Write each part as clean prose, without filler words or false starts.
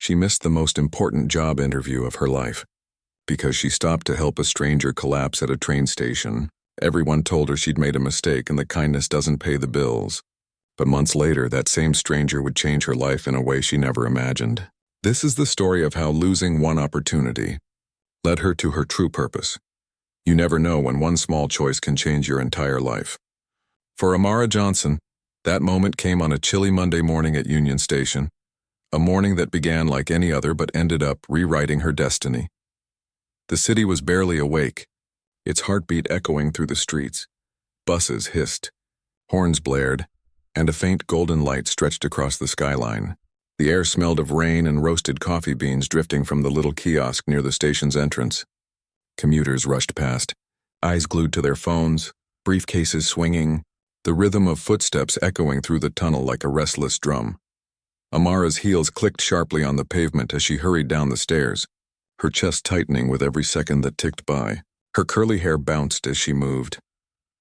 She missed the most important job interview of her life. Because she stopped to help a stranger collapse at a train station, everyone told her she'd made a mistake and that kindness doesn't pay the bills. But months later, that same stranger would change her life in a way she never imagined. This is the story of how losing one opportunity led her to her true purpose. You never know when one small choice can change your entire life. For Amara Johnson, that moment came on a chilly Monday morning at Union Station, a morning that began like any other but ended up rewriting her destiny. The city was barely awake, its heartbeat echoing through the streets. Buses hissed, horns blared, and a faint golden light stretched across the skyline. The air smelled of rain and roasted coffee beans drifting from the little kiosk near the station's entrance. Commuters rushed past, eyes glued to their phones, briefcases swinging, the rhythm of footsteps echoing through the tunnel like a restless drum. Amara's heels clicked sharply on the pavement as she hurried down the stairs, her chest tightening with every second that ticked by. Her curly hair bounced as she moved,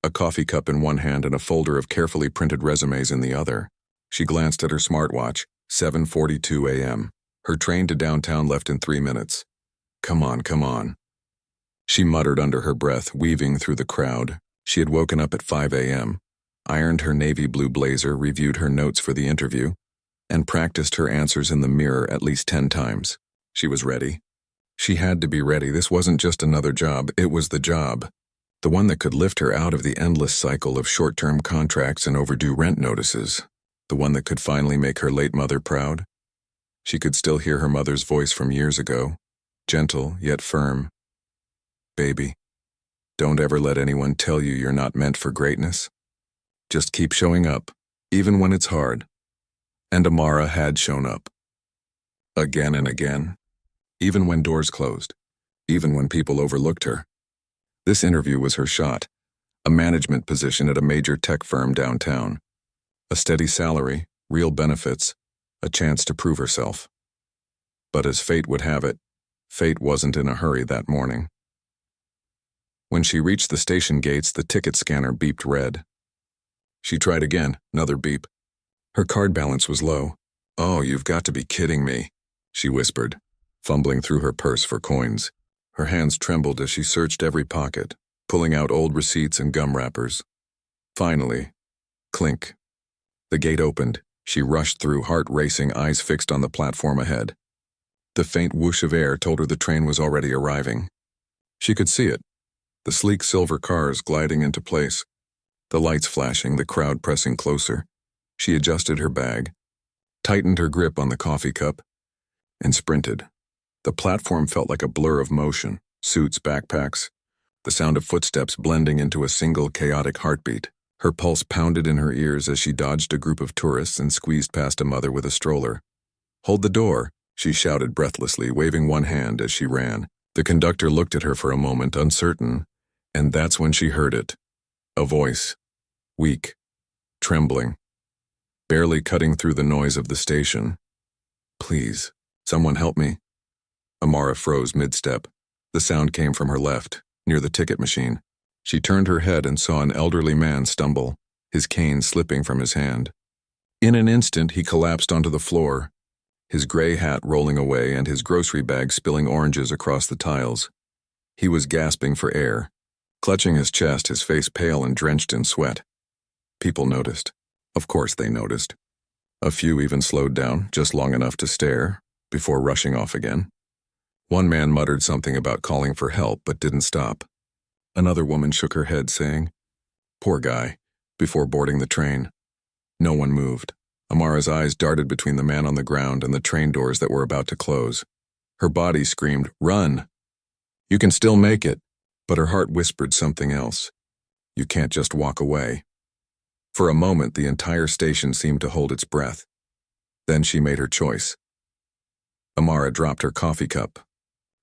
a coffee cup in one hand and a folder of carefully printed resumes in the other. She glanced at her smartwatch, 7:42 a.m. Her train to downtown left in 3 minutes. Come on, come on. She muttered under her breath, weaving through the crowd. She had woken up at 5 a.m., ironed her navy blue blazer, reviewed her notes for the interview, and practiced her answers in the mirror at least 10 times. She was ready. She had to be ready. This wasn't just another job, it was the job. The one that could lift her out of the endless cycle of short-term contracts and overdue rent notices. The one that could finally make her late mother proud. She could still hear her mother's voice from years ago, gentle yet firm. Baby, don't ever let anyone tell you you're not meant for greatness. Just keep showing up, even when it's hard. And Amara had shown up. Again and again. Even when doors closed. Even when people overlooked her. This interview was her shot. A management position at a major tech firm downtown. A steady salary, real benefits, a chance to prove herself. But as fate would have it, fate wasn't in a hurry that morning. When she reached the station gates, the ticket scanner beeped red. She tried again, another beep. Her card balance was low. "Oh, you've got to be kidding me," she whispered, fumbling through her purse for coins. Her hands trembled as she searched every pocket, pulling out old receipts and gum wrappers. Finally, clink. The gate opened. She rushed through, heart racing, eyes fixed on the platform ahead. The faint whoosh of air told her the train was already arriving. She could see it, the sleek silver cars gliding into place, the lights flashing, the crowd pressing closer. She adjusted her bag, tightened her grip on the coffee cup, and sprinted. The platform felt like a blur of motion, suits, backpacks, the sound of footsteps blending into a single chaotic heartbeat. Her pulse pounded in her ears as she dodged a group of tourists and squeezed past a mother with a stroller. "Hold the door," she shouted breathlessly, waving one hand as she ran. The conductor looked at her for a moment, uncertain, and that's when she heard it. A voice, weak, trembling, barely cutting through the noise of the station. "Please, someone help me." Amara froze mid-step. The sound came from her left, near the ticket machine. She turned her head and saw an elderly man stumble, his cane slipping from his hand. In an instant, he collapsed onto the floor, his gray hat rolling away and his grocery bag spilling oranges across the tiles. He was gasping for air, clutching his chest, his face pale and drenched in sweat. People noticed. Of course they noticed. A few even slowed down, just long enough to stare, before rushing off again. One man muttered something about calling for help, but didn't stop. Another woman shook her head, saying, "Poor guy," before boarding the train. No one moved. Amara's eyes darted between the man on the ground and the train doors that were about to close. Her body screamed, "Run! You can still make it." But her heart whispered something else. You can't just walk away. For a moment, the entire station seemed to hold its breath. Then she made her choice. Amara dropped her coffee cup,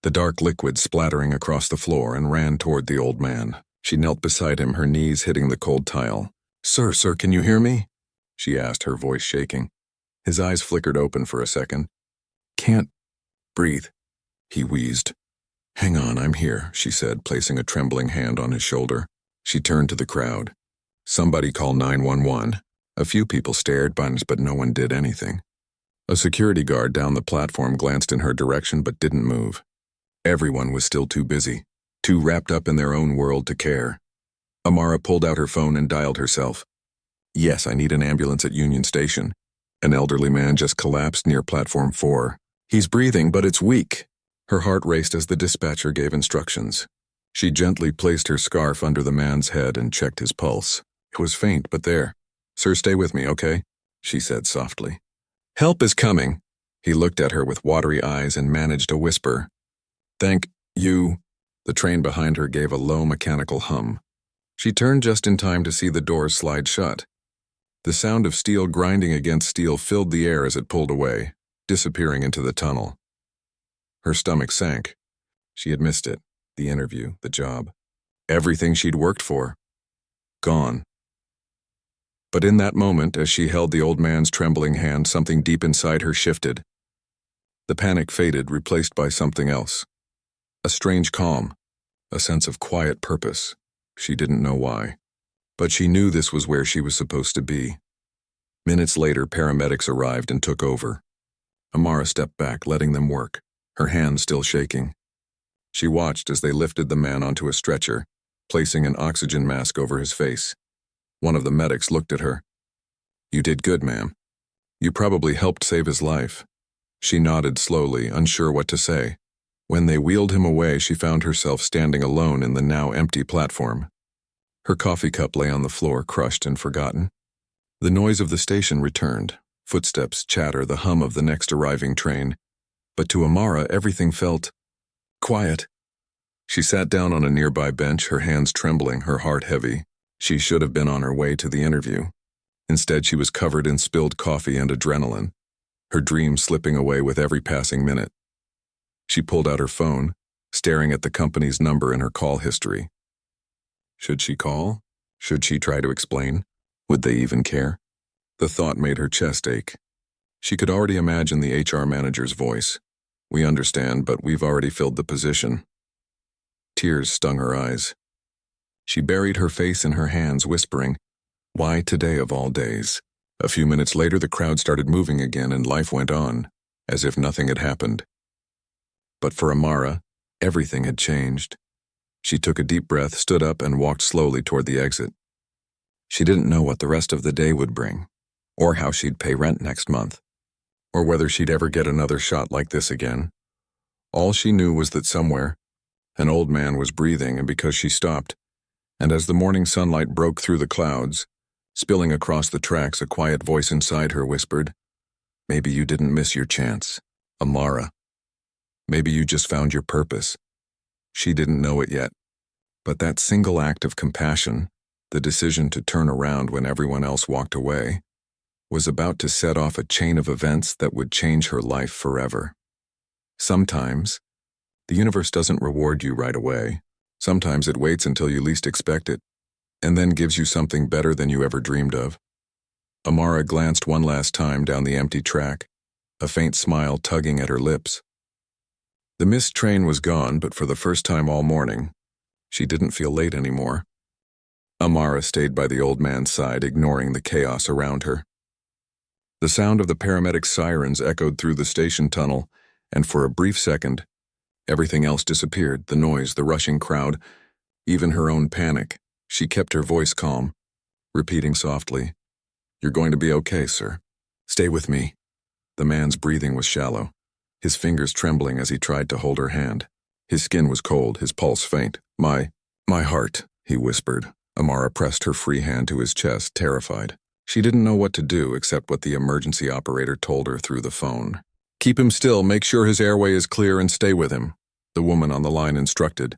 the dark liquid splattering across the floor, and ran toward the old man. She knelt beside him, her knees hitting the cold tile. Sir, can you hear me?" she asked, her voice shaking. His eyes flickered open for a second. "Can't breathe," he wheezed. "Hang on, I'm here," she said, placing a trembling hand on his shoulder. She turned to the crowd. "Somebody call 911. A few people stared, but no one did anything. A security guard down the platform glanced in her direction but didn't move. Everyone was still too busy, too wrapped up in their own world to care. Amara pulled out her phone and dialed herself. "Yes, I need an ambulance at Union Station. An elderly man just collapsed near platform 4. He's breathing, but it's weak." Her heart raced as the dispatcher gave instructions. She gently placed her scarf under the man's head and checked his pulse. It was faint, but there. "Sir, stay with me, okay?" she said softly. "Help is coming." He looked at her with watery eyes and managed a whisper. "Thank you." The train behind her gave a low mechanical hum. She turned just in time to see the doors slide shut. The sound of steel grinding against steel filled the air as it pulled away, disappearing into the tunnel. Her stomach sank. She had missed it, the interview, the job. Everything she'd worked for. Gone. But in that moment, as she held the old man's trembling hand, something deep inside her shifted. The panic faded, replaced by something else. A strange calm, a sense of quiet purpose. She didn't know why, but she knew this was where she was supposed to be. Minutes later, paramedics arrived and took over. Amara stepped back, letting them work, her hands still shaking. She watched as they lifted the man onto a stretcher, placing an oxygen mask over his face. One of the medics looked at her. "You did good, ma'am. You probably helped save his life." She nodded slowly, unsure what to say. When they wheeled him away, she found herself standing alone in the now empty platform. Her coffee cup lay on the floor, crushed and forgotten. The noise of the station returned, footsteps, chatter, the hum of the next arriving train. But to Amara, everything felt quiet. She sat down on a nearby bench, her hands trembling, her heart heavy. She should have been on her way to the interview. Instead, she was covered in spilled coffee and adrenaline, her dreams slipping away with every passing minute. She pulled out her phone, staring at the company's number in her call history. Should she call? Should she try to explain? Would they even care? The thought made her chest ache. She could already imagine the HR manager's voice. "We understand, but we've already filled the position." Tears stung her eyes. She buried her face in her hands, whispering, "Why today of all days?" A few minutes later, the crowd started moving again and life went on, as if nothing had happened. But for Amara, everything had changed. She took a deep breath, stood up, and walked slowly toward the exit. She didn't know what the rest of the day would bring, or how she'd pay rent next month, or whether she'd ever get another shot like this again. All she knew was that somewhere, an old man was breathing, and because she stopped, and as the morning sunlight broke through the clouds, spilling across the tracks, a quiet voice inside her whispered, "Maybe you didn't miss your chance, Amara. Maybe you just found your purpose." She didn't know it yet, but that single act of compassion, the decision to turn around when everyone else walked away, was about to set off a chain of events that would change her life forever. Sometimes, the universe doesn't reward you right away. Sometimes it waits until you least expect it, and then gives you something better than you ever dreamed of. Amara glanced one last time down the empty track, a faint smile tugging at her lips. The missed train was gone, but for the first time all morning, she didn't feel late anymore. Amara stayed by the old man's side, ignoring the chaos around her. The sound of the paramedic sirens echoed through the station tunnel, and for a brief second, everything else disappeared, the noise, the rushing crowd, even her own panic. She kept her voice calm, repeating softly, "You're going to be okay, sir. Stay with me." The man's breathing was shallow, his fingers trembling as he tried to hold her hand. His skin was cold, his pulse faint. My heart," he whispered. Amara pressed her free hand to his chest, terrified. She didn't know what to do except what the emergency operator told her through the phone. "Keep him still, make sure his airway is clear, and stay with him," the woman on the line instructed.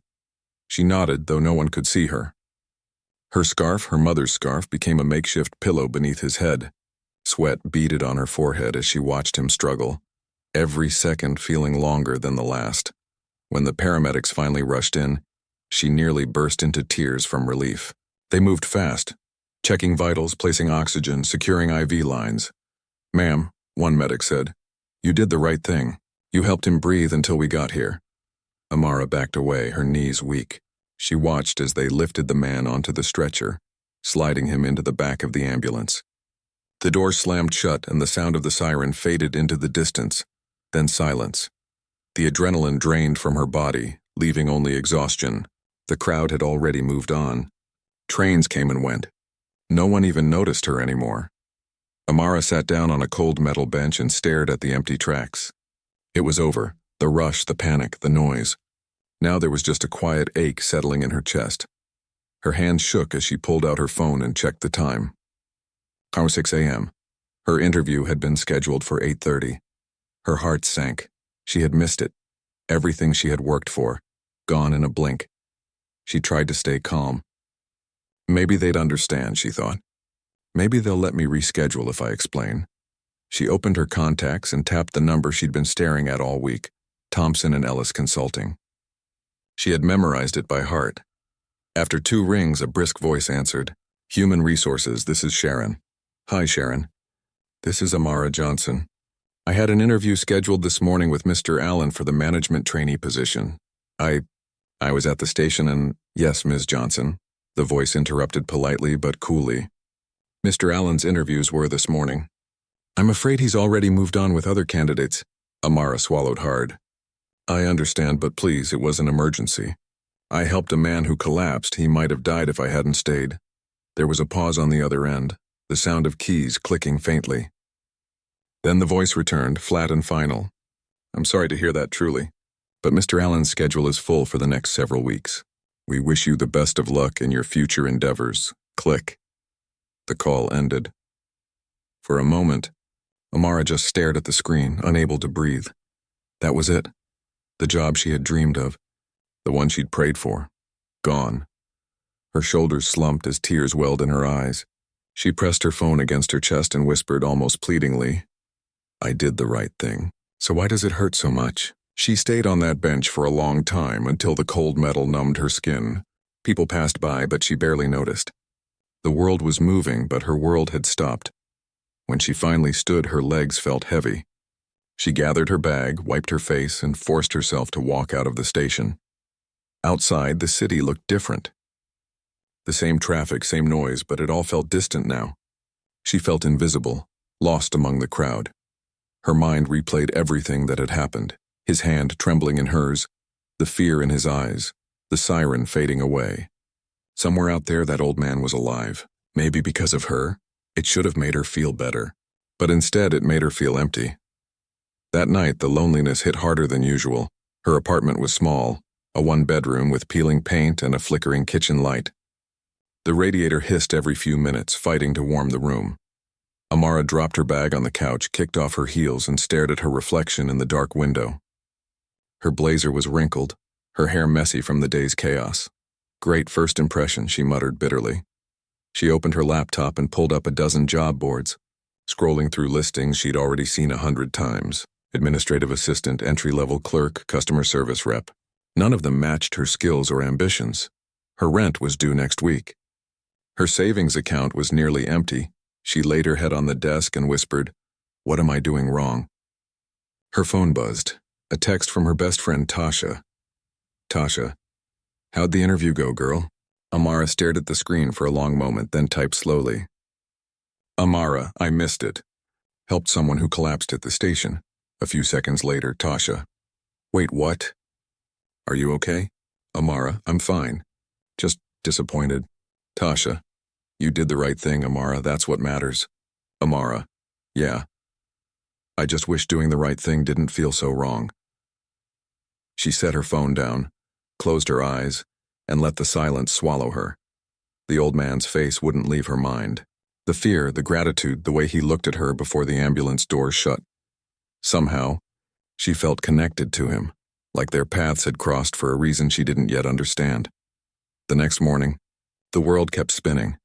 She nodded, though no one could see her. Her scarf, her mother's scarf, became a makeshift pillow beneath his head. Sweat beaded on her forehead as she watched him struggle, every second feeling longer than the last. When the paramedics finally rushed in, she nearly burst into tears from relief. They moved fast, checking vitals, placing oxygen, securing IV lines. "Ma'am," one medic said, "you did the right thing. You helped him breathe until we got here." Amara backed away, her knees weak. She watched as they lifted the man onto the stretcher, sliding him into the back of the ambulance. The door slammed shut and the sound of the siren faded into the distance, then silence. The adrenaline drained from her body, leaving only exhaustion. The crowd had already moved on. Trains came and went. No one even noticed her anymore. Amara sat down on a cold metal bench and stared at the empty tracks. It was over. The rush, the panic, the noise. Now there was just a quiet ache settling in her chest. Her hands shook as she pulled out her phone and checked the time. 6 a.m. Her interview had been scheduled for 8:30. Her heart sank. She had missed it. Everything she had worked for, gone in a blink. She tried to stay calm. Maybe they'd understand, she thought. Maybe they'll let me reschedule if I explain. She opened her contacts and tapped the number she'd been staring at all week, Thompson and Ellis Consulting. She had memorized it by heart. After 2 rings, a brisk voice answered. Human Resources, this is Sharon. Hi, Sharon. This is Amara Johnson. I had an interview scheduled this morning with Mr. Allen for the management trainee position. I was at the station and, yes, Ms. Johnson, the voice interrupted politely but coolly. Mr. Allen's interviews were this morning. I'm afraid he's already moved on with other candidates. Amara swallowed hard. I understand, but please, it was an emergency. I helped a man who collapsed. He might have died if I hadn't stayed. There was a pause on the other end, the sound of keys clicking faintly. Then the voice returned, flat and final. I'm sorry to hear that, truly. But Mr. Allen's schedule is full for the next several weeks. We wish you the best of luck in your future endeavors. Click. The call ended. For a moment, Amara just stared at the screen, unable to breathe. That was it. The job she had dreamed of. The one she'd prayed for. Gone. Her shoulders slumped as tears welled in her eyes. She pressed her phone against her chest and whispered almost pleadingly, I did the right thing. So why does it hurt so much? She stayed on that bench for a long time until the cold metal numbed her skin. People passed by, but she barely noticed. The world was moving, but her world had stopped. When she finally stood, her legs felt heavy. She gathered her bag, wiped her face, and forced herself to walk out of the station. Outside, the city looked different. The same traffic, same noise, but it all felt distant now. She felt invisible, lost among the crowd. Her mind replayed everything that had happened, his hand trembling in hers, the fear in his eyes, the siren fading away. Somewhere out there, that old man was alive. Maybe because of her, it should have made her feel better. But instead, it made her feel empty. That night, the loneliness hit harder than usual. Her apartment was small, a 1-bedroom with peeling paint and a flickering kitchen light. The radiator hissed every few minutes, fighting to warm the room. Amara dropped her bag on the couch, kicked off her heels, and stared at her reflection in the dark window. Her blazer was wrinkled, her hair messy from the day's chaos. Great first impression, she muttered bitterly. She opened her laptop and pulled up a dozen job boards. Scrolling through listings she'd already seen 100 times. Administrative assistant, entry-level clerk, customer service rep. None of them matched her skills or ambitions. Her rent was due next week. Her savings account was nearly empty. She laid her head on the desk and whispered, What am I doing wrong? Her phone buzzed. A text from her best friend, Tasha. Tasha, how'd the interview go, girl? Amara stared at the screen for a long moment, then typed slowly. Amara, I missed it. Helped someone who collapsed at the station. A few seconds later, Tasha. Wait, what? Are you okay? Amara, I'm fine. Just disappointed. Tasha. You did the right thing, Amara, that's what matters. Amara. Yeah. I just wish doing the right thing didn't feel so wrong. She set her phone down, closed her eyes, and let the silence swallow her. The old man's face wouldn't leave her mind. The fear, the gratitude, the way he looked at her before the ambulance door shut. Somehow, she felt connected to him, like their paths had crossed for a reason she didn't yet understand. The next morning, the world kept spinning.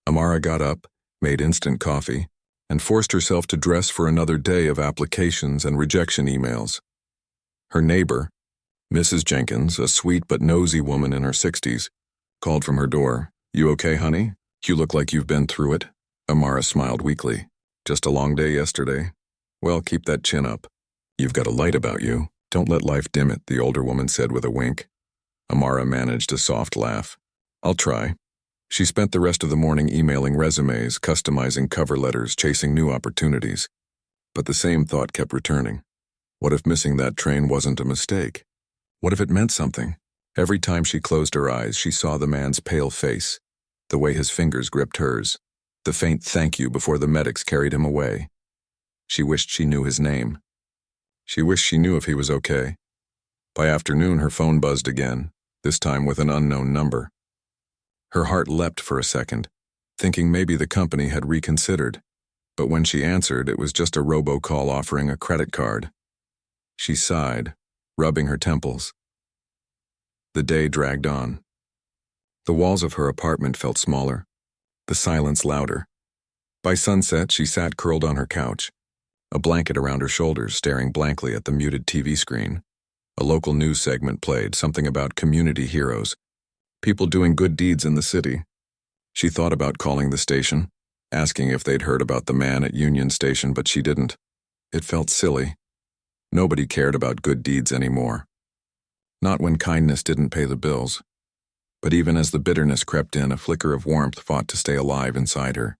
Amara got up, made instant coffee, and forced herself to dress for another day of applications and rejection emails. Her neighbor, Mrs. Jenkins, a sweet but nosy woman in her 60s, called from her door. You okay, honey? You look like you've been through it. Amara smiled weakly. Just a long day yesterday. Well, keep that chin up. You've got a light about you. Don't let life dim it, the older woman said with a wink. Amara managed a soft laugh. I'll try. She spent the rest of the morning emailing resumes, customizing cover letters, chasing new opportunities. But the same thought kept returning. What if missing that train wasn't a mistake? What if it meant something? Every time she closed her eyes, she saw the man's pale face, the way his fingers gripped hers, the faint thank you before the medics carried him away. She wished she knew his name. She wished she knew if he was okay. By afternoon, her phone buzzed again, this time with an unknown number. Her heart leapt for a second, thinking maybe the company had reconsidered. But when she answered, it was just a robocall offering a credit card. She sighed, rubbing her temples. The day dragged on. The walls of her apartment felt smaller, the silence louder. By sunset, she sat curled on her couch, a blanket around her shoulders, staring blankly at the muted TV screen. A local news segment played, something about community heroes, people doing good deeds in the city. She thought about calling the station, asking if they'd heard about the man at Union Station, but she didn't. It felt silly. Nobody cared about good deeds anymore. Not when kindness didn't pay the bills. But even as the bitterness crept in, a flicker of warmth fought to stay alive inside her.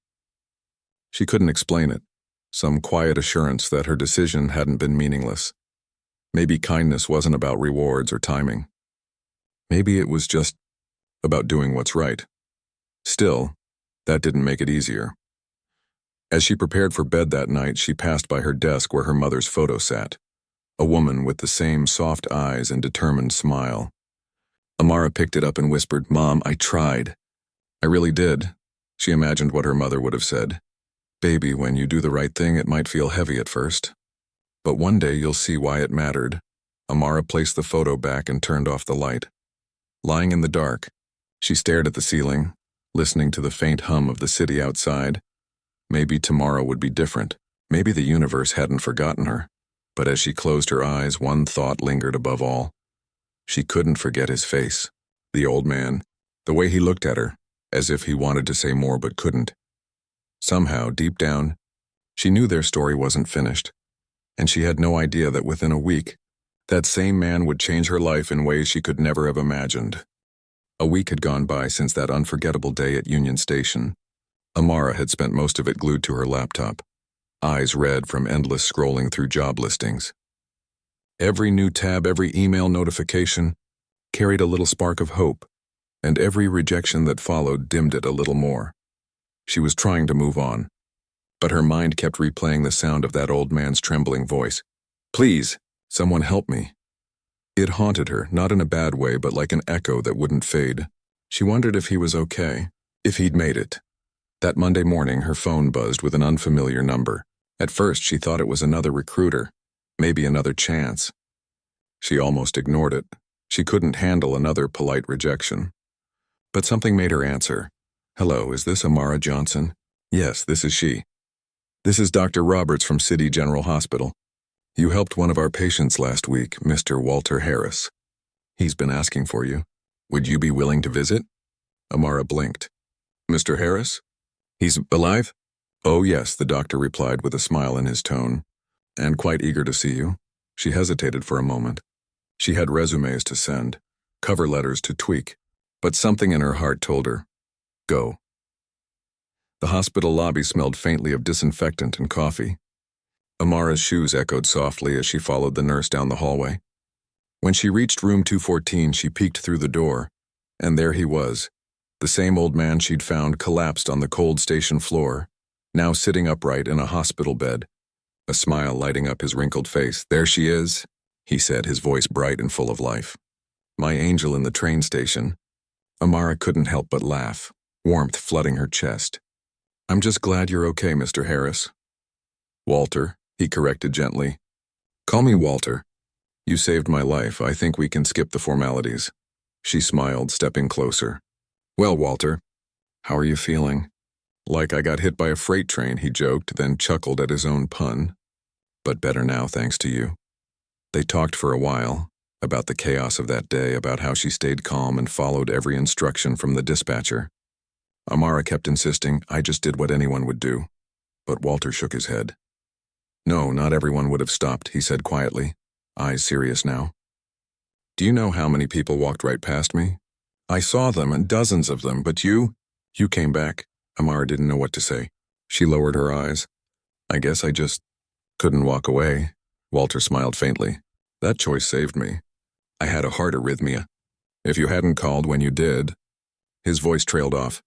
She couldn't explain it, some quiet assurance that her decision hadn't been meaningless. Maybe kindness wasn't about rewards or timing. Maybe it was just about doing what's right. Still, that didn't make it easier. As she prepared for bed that night, she passed by her desk where her mother's photo sat, a woman with the same soft eyes and determined smile. Amara picked it up and whispered, "Mom, I tried. I really did." She imagined what her mother would have said. "Baby, when you do the right thing, it might feel heavy at first. But one day you'll see why it mattered." Amara placed the photo back and turned off the light. Lying in the dark, she stared at the ceiling, listening to the faint hum of the city outside. Maybe tomorrow would be different. Maybe the universe hadn't forgotten her. But as she closed her eyes, one thought lingered above all. She couldn't forget his face, the old man, the way he looked at her, as if he wanted to say more but couldn't. Somehow, deep down, she knew their story wasn't finished, and she had no idea that within a week, that same man would change her life in ways she could never have imagined. A week had gone by since that unforgettable day at Union Station. Amara had spent most of it glued to her laptop, eyes red from endless scrolling through job listings. Every new tab, every email notification carried a little spark of hope, and every rejection that followed dimmed it a little more. She was trying to move on, but her mind kept replaying the sound of that old man's trembling voice. "Please, someone help me." It haunted her, not in a bad way, but like an echo that wouldn't fade. She wondered if he was okay, if he'd made it. That Monday morning, her phone buzzed with an unfamiliar number. At first, she thought it was another recruiter, maybe another chance. She almost ignored it. She couldn't handle another polite rejection. But something made her answer. "Hello, is this Amara Johnson?" "Yes, this is she." "This is Dr. Roberts from City General Hospital. You helped one of our patients last week, Mr. Walter Harris. He's been asking for you. Would you be willing to visit?" Amara blinked. "Mr. Harris? He's alive?" "Oh yes," the doctor replied with a smile in his tone. "And quite eager to see you." She hesitated for a moment. She had resumes to send, cover letters to tweak, but something in her heart told her, go. The hospital lobby smelled faintly of disinfectant and coffee. Amara's shoes echoed softly as she followed the nurse down the hallway. When she reached room 214, she peeked through the door, and there he was, the same old man she'd found collapsed on the cold station floor, now sitting upright in a hospital bed, a smile lighting up his wrinkled face. "There she is," he said, his voice bright and full of life. "My angel in the train station." Amara couldn't help but laugh, warmth flooding her chest. "I'm just glad you're okay, Mr. Harris." "Walter," he corrected gently. "Call me Walter. You saved my life. I think we can skip the formalities." She smiled, stepping closer. "Well, Walter, how are you feeling?" "Like I got hit by a freight train," he joked, then chuckled at his own pun. "But better now, thanks to you." They talked for a while, about the chaos of that day, about how she stayed calm and followed every instruction from the dispatcher. Amara kept insisting, "I just did what anyone would do." But Walter shook his head. "No, not everyone would have stopped," he said quietly, eyes serious now. "Do you know how many people walked right past me? I saw them, and dozens of them, but you?" You came back. Amara didn't know what to say. She lowered her eyes. I guess I just couldn't walk away. Walter smiled faintly. That choice saved me. I had a heart arrhythmia. If you hadn't called when you did. His voice trailed off.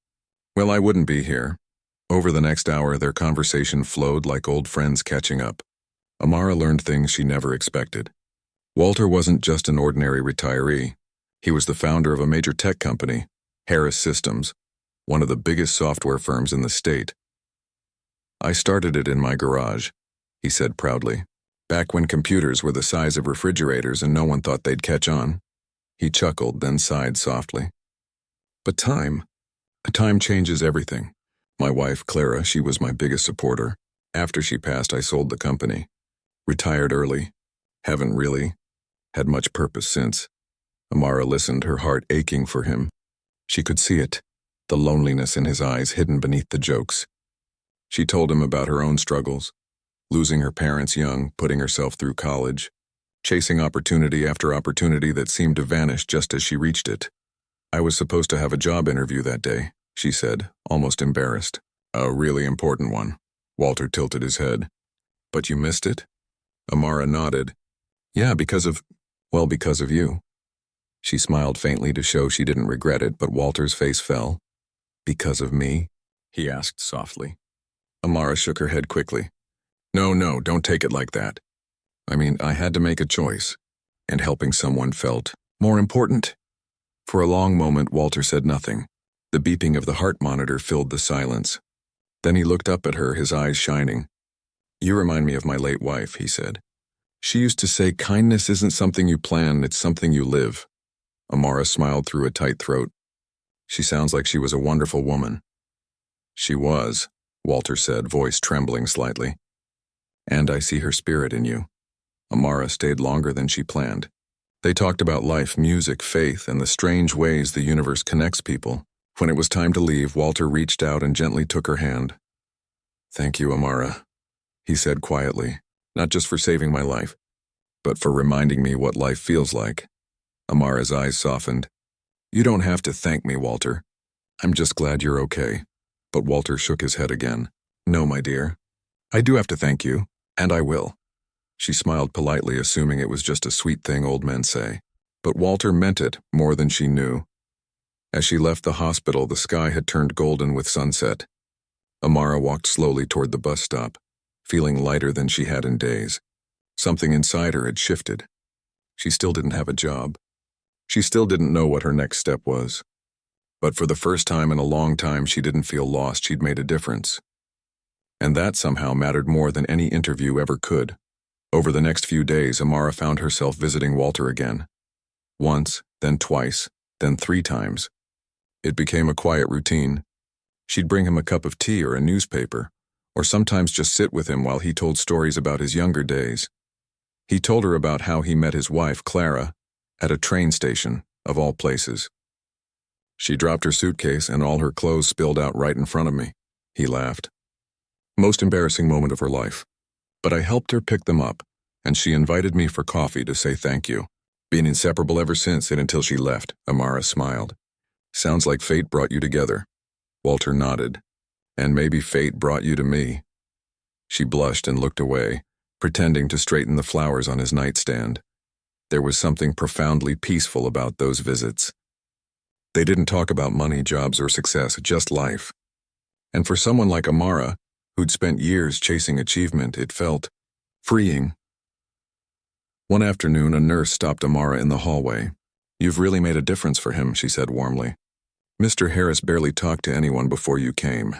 Well, I wouldn't be here. Over the next hour, their conversation flowed like old friends catching up. Amara learned things she never expected. Walter wasn't just an ordinary retiree. He was the founder of a major tech company, Harris Systems, one of the biggest software firms in the state. I started it in my garage, he said proudly, back when computers were the size of refrigerators and no one thought they'd catch on. He chuckled, then sighed softly. But time changes everything. My wife, Clara, she was my biggest supporter. After she passed, I sold the company. Retired early. Haven't really had much purpose since. Amara listened, her heart aching for him. She could see it, the loneliness in his eyes hidden beneath the jokes. She told him about her own struggles, losing her parents young, putting herself through college, chasing opportunity after opportunity that seemed to vanish just as she reached it. I was supposed to have a job interview that day, she said, almost embarrassed. A really important one. Walter tilted his head. But you missed it? Amara nodded. Yeah, because of you. She smiled faintly to show she didn't regret it, but Walter's face fell. Because of me? He asked softly. Amara shook her head quickly. No, don't take it like that. I mean, I had to make a choice, and helping someone felt more important. For a long moment, Walter said nothing. The beeping of the heart monitor filled the silence. Then he looked up at her, his eyes shining. You remind me of my late wife, he said. She used to say, kindness isn't something you plan, it's something you live. Amara smiled through a tight throat. She sounds like she was a wonderful woman. She was, Walter said, voice trembling slightly. And I see her spirit in you. Amara stayed longer than she planned. They talked about life, music, faith, and the strange ways the universe connects people. When it was time to leave, Walter reached out and gently took her hand. Thank you, Amara, he said quietly, not just for saving my life, but for reminding me what life feels like. Amara's eyes softened. You don't have to thank me, Walter. I'm just glad you're okay. But Walter shook his head again. No, my dear. I do have to thank you, and I will. She smiled politely, assuming it was just a sweet thing old men say. But Walter meant it more than she knew. As she left the hospital, the sky had turned golden with sunset. Amara walked slowly toward the bus stop, feeling lighter than she had in days. Something inside her had shifted. She still didn't have a job. She still didn't know what her next step was. But for the first time in a long time, she didn't feel lost. She'd made a difference. And that somehow mattered more than any interview ever could. Over the next few days, Amara found herself visiting Walter again. Once, then twice, then 3 times. It became a quiet routine. She'd bring him a cup of tea or a newspaper, or sometimes just sit with him while he told stories about his younger days. He told her about how he met his wife, Clara, at a train station, of all places. She dropped her suitcase and all her clothes spilled out right in front of me. He laughed. Most embarrassing moment of her life. But I helped her pick them up, and she invited me for coffee to say thank you. Been inseparable ever since and until she left, Amara smiled. Sounds like fate brought you together. Walter nodded. And maybe fate brought you to me. She blushed and looked away, pretending to straighten the flowers on his nightstand. There was something profoundly peaceful about those visits. They didn't talk about money, jobs, or success, just life. And for someone like Amara, who'd spent years chasing achievement, it felt freeing. One afternoon, a nurse stopped Amara in the hallway. You've really made a difference for him, she said warmly. Mr. Harris barely talked to anyone before you came.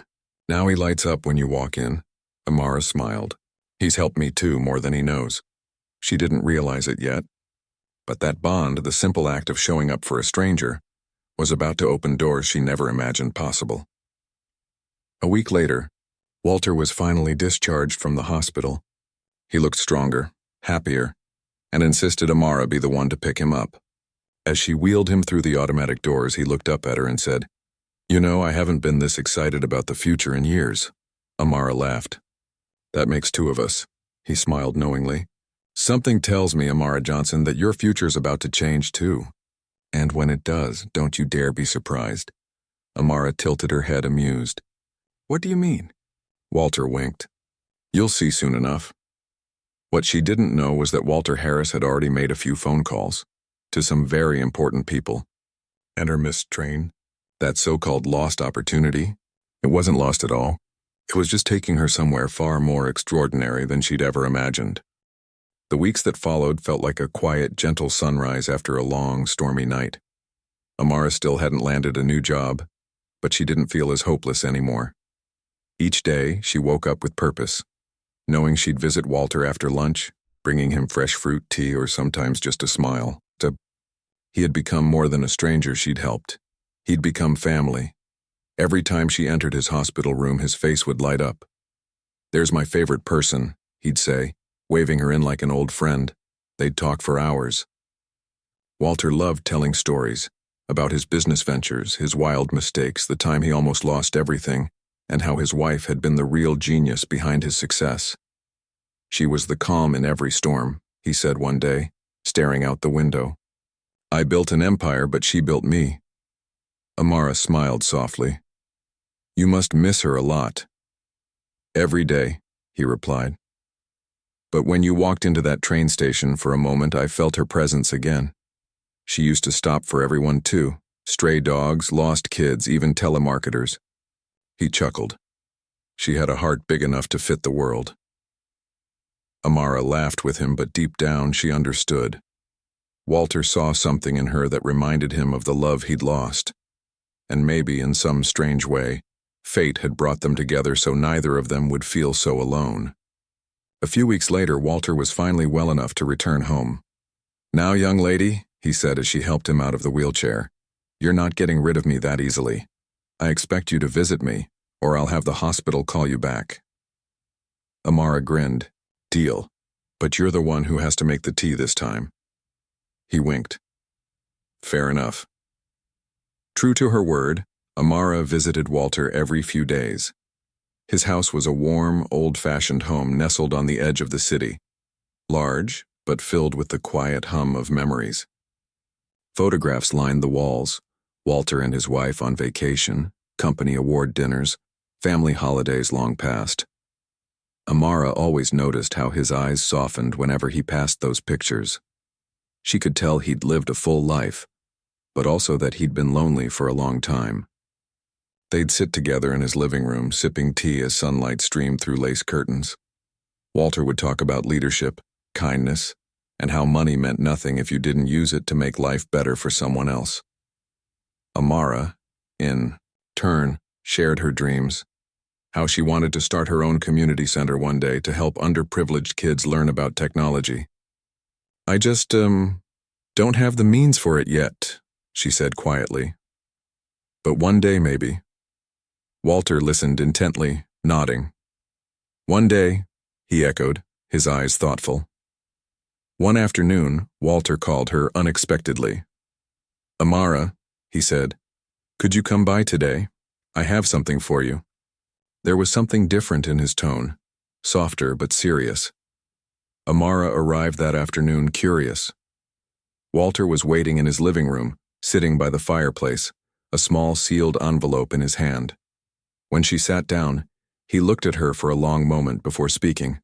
Now he lights up when you walk in. Amara smiled. He's helped me too, more than he knows. She didn't realize it yet. But that bond, the simple act of showing up for a stranger, was about to open doors she never imagined possible. A week later, Walter was finally discharged from the hospital. He looked stronger, happier, and insisted Amara be the one to pick him up. As she wheeled him through the automatic doors, he looked up at her and said, You know, I haven't been this excited about the future in years. Amara laughed. That makes 2 of us. He smiled knowingly. Something tells me, Amara Johnson, that your future's about to change too. And when it does, don't you dare be surprised. Amara tilted her head, amused. What do you mean? Walter winked. You'll see soon enough. What she didn't know was that Walter Harris had already made a few phone calls to some very important people. And her missed train, that so-called lost opportunity, it wasn't lost at all. It was just taking her somewhere far more extraordinary than she'd ever imagined. The weeks that followed felt like a quiet, gentle sunrise after a long, stormy night. Amara still hadn't landed a new job, but she didn't feel as hopeless anymore. Each day, she woke up with purpose, knowing she'd visit Walter after lunch, bringing him fresh fruit, tea, or sometimes just a smile. He had become more than a stranger she'd helped. He'd become family. Every time she entered his hospital room, his face would light up. There's my favorite person, he'd say, waving her in like an old friend. They'd talk for hours. Walter loved telling stories about his business ventures, his wild mistakes, the time he almost lost everything, and how his wife had been the real genius behind his success. She was the calm in every storm, he said one day, staring out the window. I built an empire, but she built me. Amara smiled softly. You must miss her a lot. Every day, he replied. But when you walked into that train station for a moment, I felt her presence again. She used to stop for everyone too, stray dogs, lost kids, even telemarketers. He chuckled. She had a heart big enough to fit the world. Amara laughed with him, but deep down she understood. Walter saw something in her that reminded him of the love he'd lost. And maybe, in some strange way, fate had brought them together so neither of them would feel so alone. A few weeks later, Walter was finally well enough to return home. Now, young lady, he said as she helped him out of the wheelchair, you're not getting rid of me that easily. I expect you to visit me, or I'll have the hospital call you back. Amara grinned. Deal. But you're the one who has to make the tea this time. He winked. Fair enough. True to her word, Amara visited Walter every few days. His house was a warm, old-fashioned home nestled on the edge of the city. Large, but filled with the quiet hum of memories. Photographs lined the walls. Walter and his wife on vacation, company award dinners, family holidays long past. Amara always noticed how his eyes softened whenever he passed those pictures. She could tell he'd lived a full life, but also that he'd been lonely for a long time. They'd sit together in his living room, sipping tea as sunlight streamed through lace curtains. Walter would talk about leadership, kindness, and how money meant nothing if you didn't use it to make life better for someone else. Amara, in turn, shared her dreams, how she wanted to start her own community center one day to help underprivileged kids learn about technology. I just, don't have the means for it yet, she said quietly. But one day, maybe. Walter listened intently, nodding. One day, he echoed, his eyes thoughtful. One afternoon, Walter called her unexpectedly. Amara, he said, could you come by today? I have something for you. There was something different in his tone, softer but serious. Amara arrived that afternoon curious. Walter was waiting in his living room, sitting by the fireplace, a small sealed envelope in his hand. When she sat down, he looked at her for a long moment before speaking.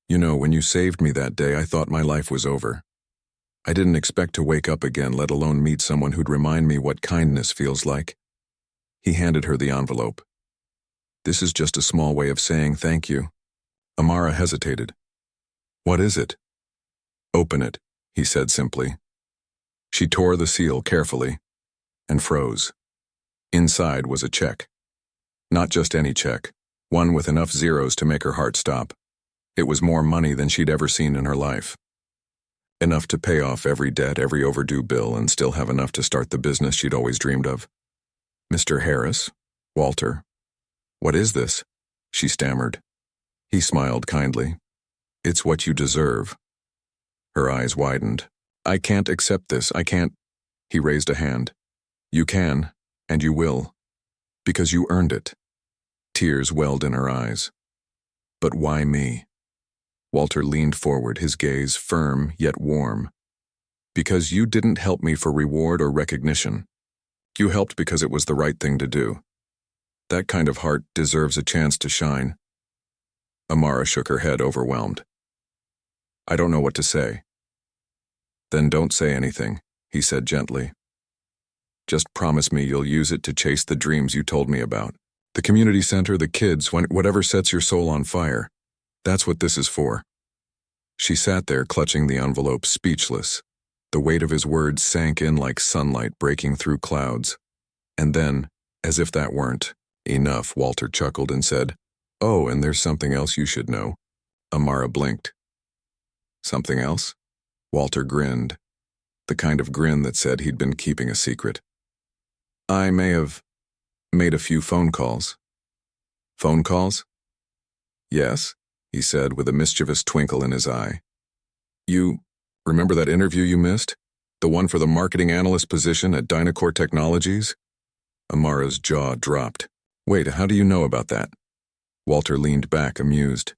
You know, when you saved me that day, I thought my life was over. I didn't expect to wake up again, let alone meet someone who'd remind me what kindness feels like. He handed her the envelope. This is just a small way of saying thank you. Amara hesitated. What is it? Open it, he said simply. She tore the seal carefully and froze. Inside was a check. Not just any check, one with enough zeros to make her heart stop. It was more money than she'd ever seen in her life. Enough to pay off every debt, every overdue bill, and still have enough to start the business she'd always dreamed of. Mr. Harris, Walter. What is this? She stammered. He smiled kindly. It's what you deserve. Her eyes widened. I can't accept this. I can't. He raised a hand. You can, and you will. Because you earned it. Tears welled in her eyes. But why me? Walter leaned forward, his gaze firm yet warm. Because you didn't help me for reward or recognition. You helped because it was the right thing to do. That kind of heart deserves a chance to shine. Amara shook her head, overwhelmed. I don't know what to say. Then don't say anything, he said gently. Just promise me you'll use it to chase the dreams you told me about. The community center, the kids, whatever sets your soul on fire. That's what this is for. She sat there clutching the envelope, speechless. The weight of his words sank in like sunlight breaking through clouds. And then, as if that weren't enough, Walter chuckled and said, Oh, and there's something else you should know. Amara blinked. Something else? Walter grinned, the kind of grin that said he'd been keeping a secret. I may have made a few phone calls. Phone calls? Yes, he said with a mischievous twinkle in his eye. You remember that interview you missed? The one for the marketing analyst position at Dynacore Technologies? Amara's jaw dropped. Wait, how do you know about that? Walter leaned back, amused.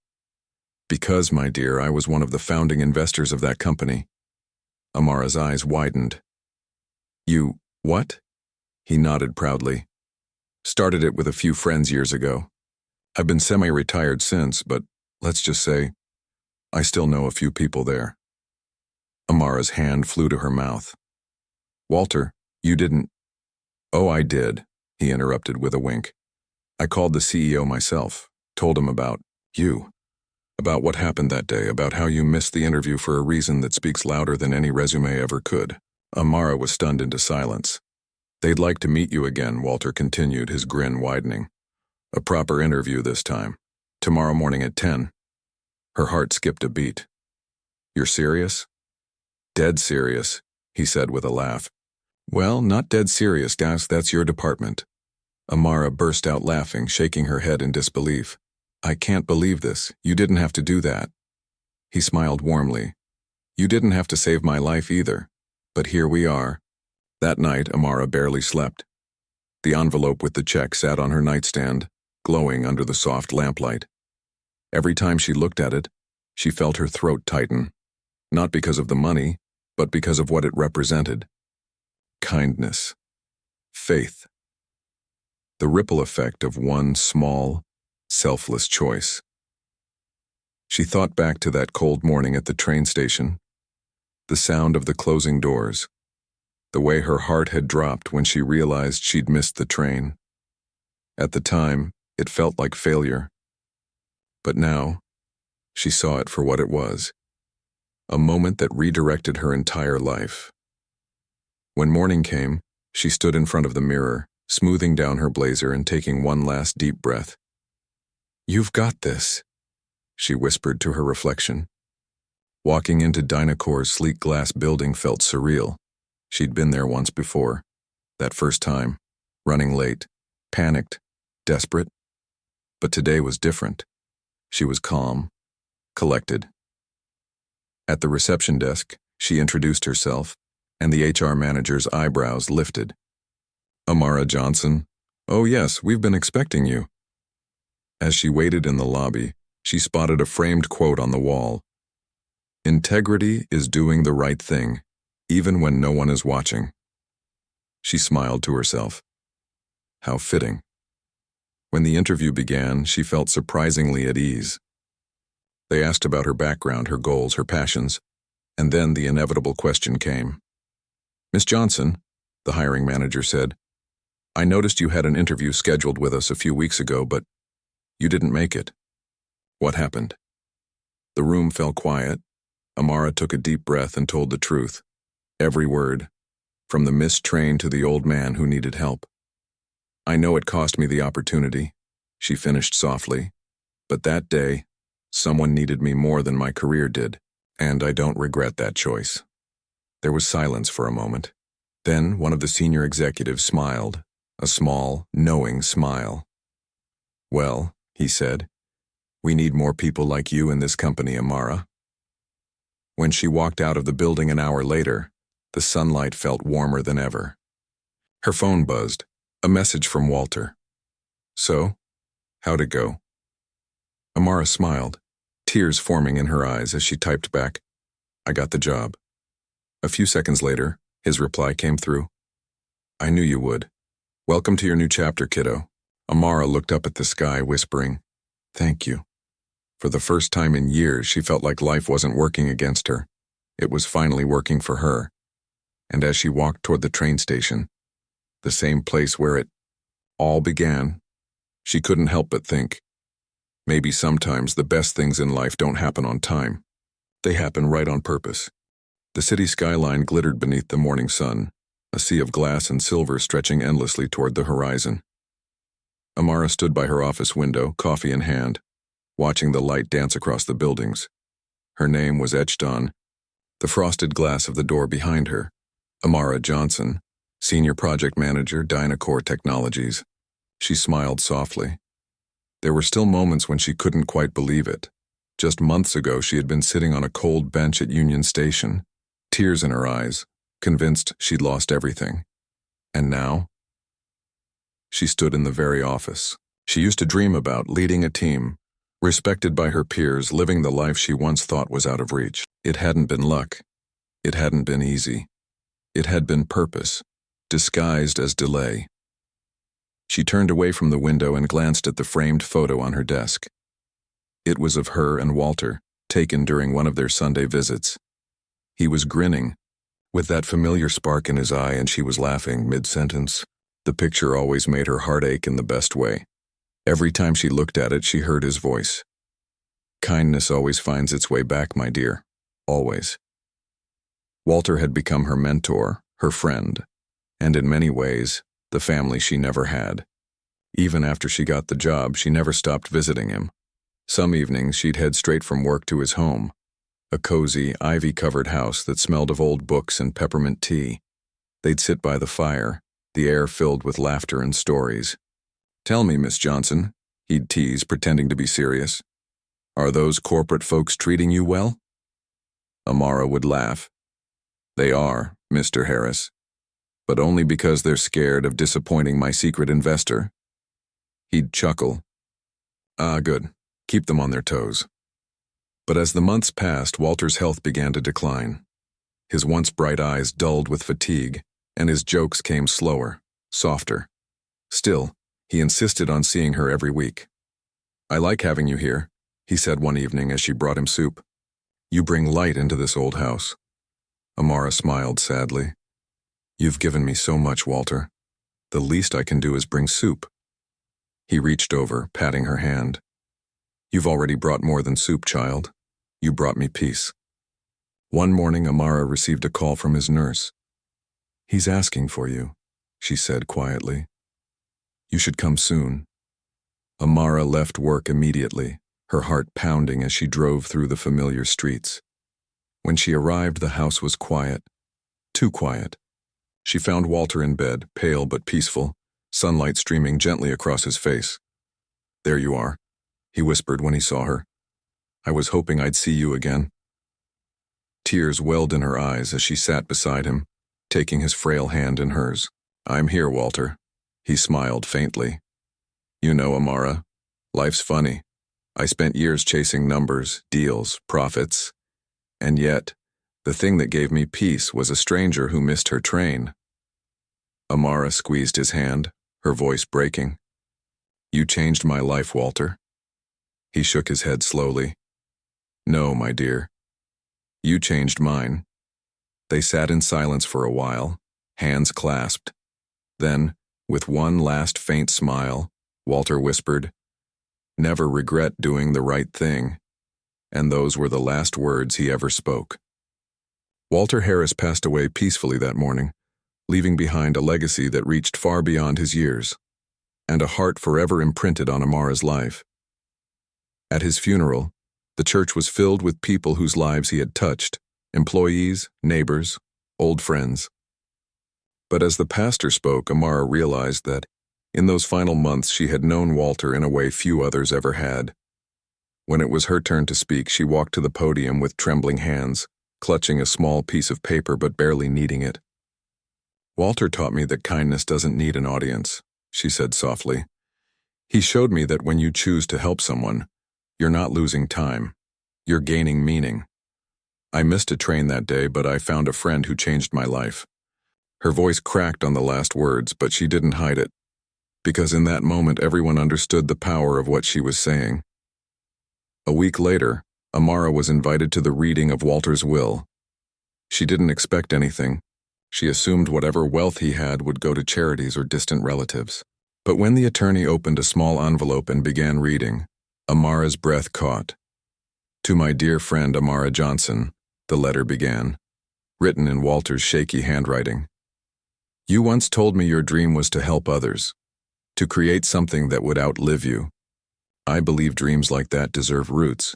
Because, my dear, I was one of the founding investors of that company. Amara's eyes widened. You, what? He nodded proudly. Started it with a few friends years ago. I've been semi-retired since, but let's just say, I still know a few people there. Amara's hand flew to her mouth. Walter, you didn't... Oh, I did, he interrupted with a wink. I called the CEO myself, told him about you. About what happened that day, about how you missed the interview for a reason that speaks louder than any resume ever could. Amara was stunned into silence. They'd like to meet you again, Walter continued, his grin widening. A proper interview this time. Tomorrow morning at 10. Her heart skipped a beat. You're serious? Dead serious, he said with a laugh. Well, not dead serious, that's your department. Amara burst out laughing, shaking her head in disbelief. I can't believe this. You didn't have to do that. He smiled warmly. You didn't have to save my life either. But here we are. That night, Amara barely slept. The envelope with the check sat on her nightstand, glowing under the soft lamplight. Every time she looked at it, she felt her throat tighten. Not because of the money, but because of what it represented. Kindness. Faith. The ripple effect of one small, selfless choice. She thought back to that cold morning at the train station, the sound of the closing doors, the way her heart had dropped when she realized she'd missed the train. At the time, it felt like failure. But now, she saw it for what it was, a moment that redirected her entire life. When morning came, she stood in front of the mirror, smoothing down her blazer and taking one last deep breath. You've got this, she whispered to her reflection. Walking into Dynacore's sleek glass building felt surreal. She'd been there once before, that first time, running late, panicked, desperate. But today was different. She was calm, collected. At the reception desk, she introduced herself, and the HR manager's eyebrows lifted. Amara Johnson. Oh yes, we've been expecting you. As she waited in the lobby, she spotted a framed quote on the wall. Integrity is doing the right thing, even when no one is watching. She smiled to herself. How fitting. When the interview began, she felt surprisingly at ease. They asked about her background, her goals, her passions, and then the inevitable question came. Miss Johnson, the hiring manager said, I noticed you had an interview scheduled with us a few weeks ago, but you didn't make it. What happened? The room fell quiet. Amara took a deep breath and told the truth. Every word, from the missed train to the old man who needed help. I know it cost me the opportunity, she finished softly, but that day, someone needed me more than my career did, and I don't regret that choice. There was silence for a moment. Then one of the senior executives smiled, a small, knowing smile. Well, he said, we need more people like you in this company, Amara. When she walked out of the building an hour later, the sunlight felt warmer than ever. Her phone buzzed, a message from Walter. So, how'd it go? Amara smiled, tears forming in her eyes as she typed back, I got the job. A few seconds later, his reply came through. I knew you would. Welcome to your new chapter, kiddo. Amara looked up at the sky, whispering, "Thank you." For the first time in years, she felt like life wasn't working against her. It was finally working for her. And as she walked toward the train station, the same place where it all began, she couldn't help but think, maybe sometimes the best things in life don't happen on time. They happen right on purpose. The city skyline glittered beneath the morning sun, a sea of glass and silver stretching endlessly toward the horizon. Amara stood by her office window, coffee in hand, watching the light dance across the buildings. Her name was etched on the frosted glass of the door behind her. Amara Johnson, Senior Project Manager, Dynacore Technologies. She smiled softly. There were still moments when she couldn't quite believe it. Just months ago, she had been sitting on a cold bench at Union Station, tears in her eyes, convinced she'd lost everything. And now? She stood in the very office she used to dream about, leading a team, respected by her peers, living the life she once thought was out of reach. It hadn't been luck. It hadn't been easy. It had been purpose, disguised as delay. She turned away from the window and glanced at the framed photo on her desk. It was of her and Walter, taken during one of their Sunday visits. He was grinning, with that familiar spark in his eye, and she was laughing mid-sentence. The picture always made her heart ache in the best way. Every time she looked at it, she heard his voice. "Kindness always finds its way back, my dear. Always." Walter had become her mentor, her friend, and in many ways, the family she never had. Even after she got the job, she never stopped visiting him. Some evenings, she'd head straight from work to his home, a cozy, ivy-covered house that smelled of old books and peppermint tea. They'd sit by the fire, the air filled with laughter and stories. "Tell me, Miss Johnson," he'd tease, pretending to be serious, "are those corporate folks treating you well?" Amara would laugh. "They are, Mr. Harris, but only because they're scared of disappointing my secret investor." He'd chuckle. "Ah, good. Keep them on their toes." But as the months passed, Walter's health began to decline. His once bright eyes dulled with fatigue, and his jokes came slower, softer. Still, he insisted on seeing her every week. "I like having you here," he said one evening as she brought him soup. "You bring light into this old house." Amara smiled sadly. "You've given me so much, Walter. The least I can do is bring soup." He reached over, patting her hand. "You've already brought more than soup, child. You brought me peace." One morning, Amara received a call from his nurse. "He's asking for you," she said quietly. "You should come soon." Amara left work immediately, her heart pounding as she drove through the familiar streets. When she arrived, the house was quiet. Too quiet. She found Walter in bed, pale but peaceful, sunlight streaming gently across his face. "There you are," he whispered when he saw her. "I was hoping I'd see you again." Tears welled in her eyes as she sat beside him, taking his frail hand in hers. "I'm here, Walter." He smiled faintly. "You know, Amara, life's funny. I spent years chasing numbers, deals, profits, and yet, the thing that gave me peace was a stranger who missed her train." Amara squeezed his hand, her voice breaking. "You changed my life, Walter." He shook his head slowly. "No, my dear. You changed mine." They sat in silence for a while, hands clasped. Then, with one last faint smile, Walter whispered, "Never regret doing the right thing." And those were the last words he ever spoke. Walter Harris passed away peacefully that morning, leaving behind a legacy that reached far beyond his years, and a heart forever imprinted on Amara's life. At his funeral, the church was filled with people whose lives he had touched, employees, neighbors, old friends. But as the pastor spoke, Amara realized that, in those final months, she had known Walter in a way few others ever had. When it was her turn to speak, she walked to the podium with trembling hands, clutching a small piece of paper but barely needing it. "Walter taught me that kindness doesn't need an audience," she said softly. "He showed me that when you choose to help someone, you're not losing time. You're gaining meaning. I missed a train that day, but I found a friend who changed my life. Her voice cracked on the last words, but she didn't hide it, because in that moment everyone understood the power of what she was saying. A week later, Amara was invited to the reading of Walter's will. She didn't expect anything. She assumed whatever wealth he had would go to charities or distant relatives. But when the attorney opened a small envelope and began reading, Amara's breath caught. "To my dear friend Amara Johnson," the letter began, written in Walter's shaky handwriting. "You once told me your dream was to help others, to create something that would outlive you. I believe dreams like that deserve roots.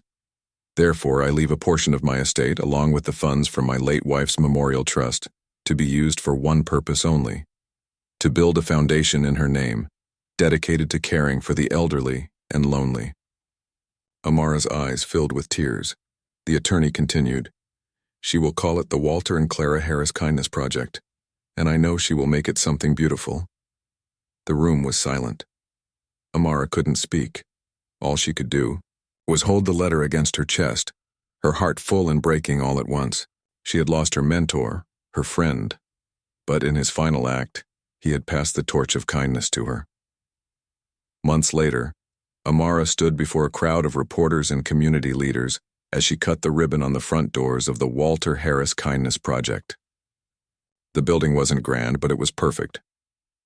Therefore, I leave a portion of my estate, along with the funds from my late wife's memorial trust, to be used for one purpose only: to build a foundation in her name, dedicated to caring for the elderly and lonely." Amara's eyes filled with tears. The attorney continued, "She will call it the Walter and Clara Harris Kindness Project, and I know she will make it something beautiful." The room was silent. Amara couldn't speak. All she could do was hold the letter against her chest, her heart full and breaking all at once. She had lost her mentor, her friend, but in his final act, he had passed the torch of kindness to her. Months later, Amara stood before a crowd of reporters and community leaders as she cut the ribbon on the front doors of the Walter Harris Kindness Project. The building wasn't grand, but it was perfect.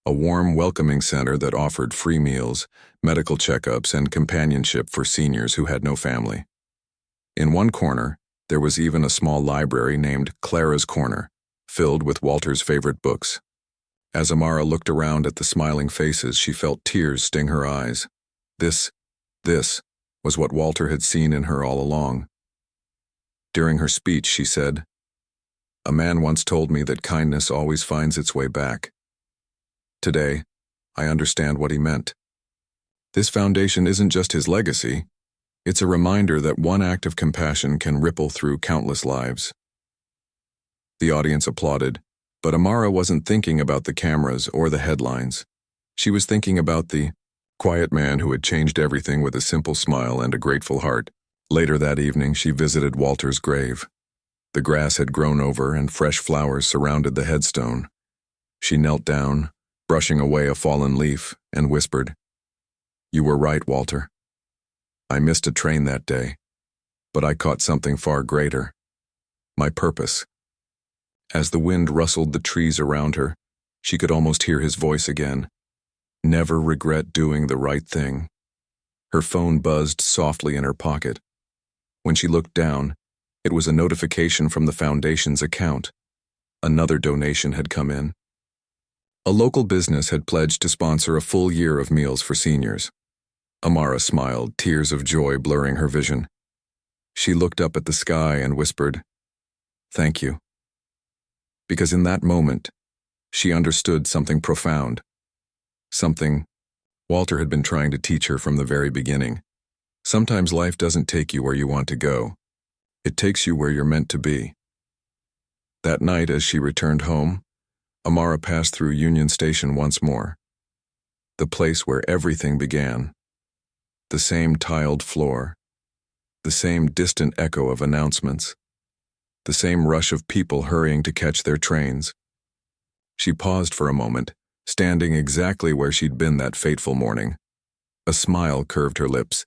A warm, welcoming center that offered free meals, medical checkups, and companionship for seniors who had no family. In one corner, there was even a small library named Clara's Corner, filled with Walter's favorite books. As Amara looked around at the smiling faces, she felt tears sting her eyes. This was what Walter had seen in her all along. During her speech, she said, "A man once told me that kindness always finds its way back. Today, I understand what he meant. This foundation isn't just his legacy. It's a reminder that one act of compassion can ripple through countless lives." The audience applauded, but Amara wasn't thinking about the cameras or the headlines. She was thinking about the quiet man who had changed everything with a simple smile and a grateful heart. Later that evening, she visited Walter's grave. The grass had grown over and fresh flowers surrounded the headstone. She knelt down, brushing away a fallen leaf, and whispered, "You were right, Walter. I missed a train that day, but I caught something far greater: my purpose." As the wind rustled the trees around her, she could almost hear his voice again. "Never regret doing the right thing." Her phone buzzed softly in her pocket. When she looked down, it was a notification from the foundation's account. Another donation had come in. A local business had pledged to sponsor a full year of meals for seniors. Amara smiled, tears of joy blurring her vision. She looked up at the sky and whispered, "Thank you." Because in that moment, she understood something profound. Something Walter had been trying to teach her from the very beginning. Sometimes life doesn't take you where you want to go. It takes you where you're meant to be. That night, as she returned home, Amara passed through Union Station once more. The place where everything began. The same tiled floor. The same distant echo of announcements. The same rush of people hurrying to catch their trains. She paused for a moment, standing exactly where she'd been that fateful morning. A smile curved her lips.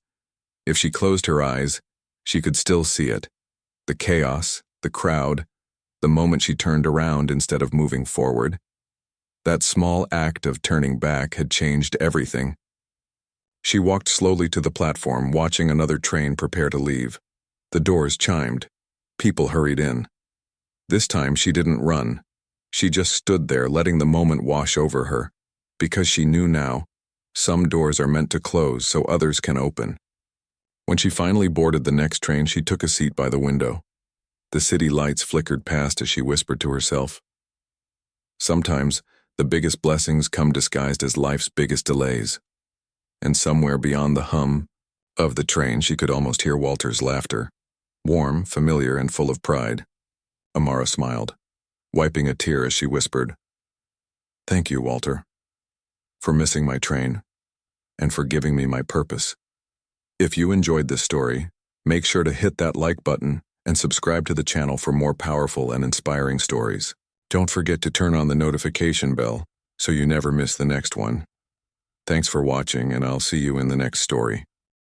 If she closed her eyes, she could still see it. The chaos, the crowd, the moment she turned around instead of moving forward. That small act of turning back had changed everything. She walked slowly to the platform, watching another train prepare to leave. The doors chimed. People hurried in. This time she didn't run. She just stood there, letting the moment wash over her, because she knew now, some doors are meant to close so others can open. When she finally boarded the next train, she took a seat by the window. The city lights flickered past as she whispered to herself. Sometimes, the biggest blessings come disguised as life's biggest delays. And somewhere beyond the hum of the train, she could almost hear Walter's laughter. Warm, familiar, and full of pride. Amara smiled, wiping a tear as she whispered, "Thank you, Walter, for missing my train, and for giving me my purpose." If you enjoyed this story, make sure to hit that like button and subscribe to the channel for more powerful and inspiring stories. Don't forget to turn on the notification bell so you never miss the next one. Thanks for watching, and I'll see you in the next story.